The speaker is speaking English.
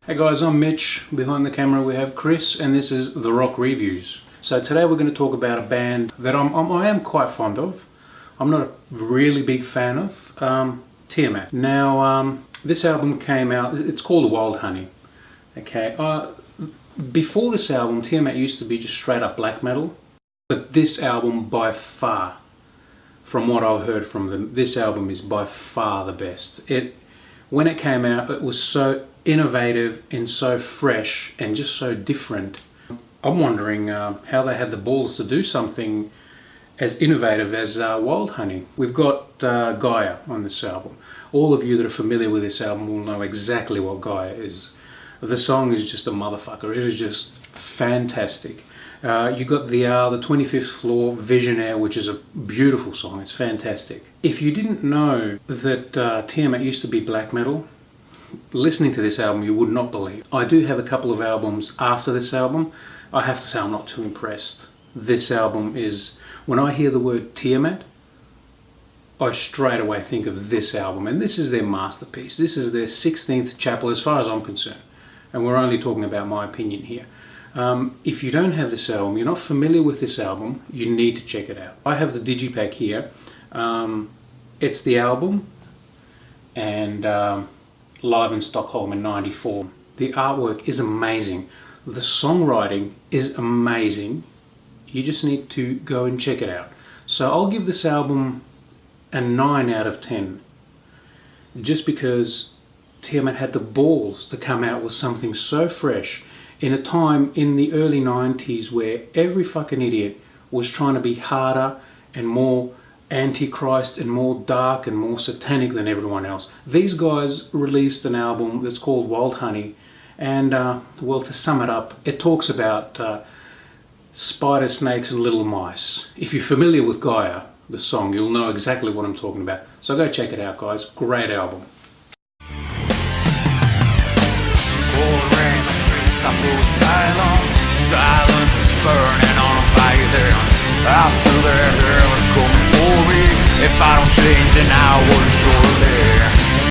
Hey guys, I'm Mitch. Behind the camera we have Chris, and this is The Rock Reviews. So today we're going to talk about a band that I am quite fond of. I'm not a really big fan of, Tiamat. Now, this album came out, it's called Wild Honey. Okay, before this album, Tiamat used to be just straight up black metal. But this album, by far, from what I've heard from them, this album is by far the best. When it came out, it was so innovative and so fresh and just so different. I'm wondering how they had the balls to do something as innovative as Wild Honey. We've got Gaia on this album. All of you that are familiar with this album will know exactly what Gaia is. The song is just a motherfucker. It is just fantastic. You got the 25th Floor Visionaire, which is a beautiful song. It's fantastic. If you didn't know that Tiamat used to be black metal, listening to this album you would not believe. I do have a couple of albums after this album. I have to say I'm not too impressed. This album is, when I hear the word Tiamat, I straight away think of this album, and this is their masterpiece. This is their 16th chapel as far as I'm concerned, and we're only talking about my opinion here. If you don't have this album, you're not familiar with this album, you need to check it out. I have the digipack here. It's the album and live in Stockholm in '94. The artwork is amazing. The songwriting is amazing. You just need to go and check it out. So I'll give this album a 9 out of 10. Just because Tiamat had the balls to come out with something so fresh in a time in the early 90s where every fucking idiot was trying to be harder and more antichrist and more dark and more satanic than everyone else. These guys released an album that's called Wild Honey, and well, to sum it up, it talks about spider snakes and little mice. If you're familiar with Gaia, the song, you'll know exactly what I'm talking about. So go check it out, guys. Great album. Silence burning on fire. I feel that hell is coming for me. If I don't change, then I will surely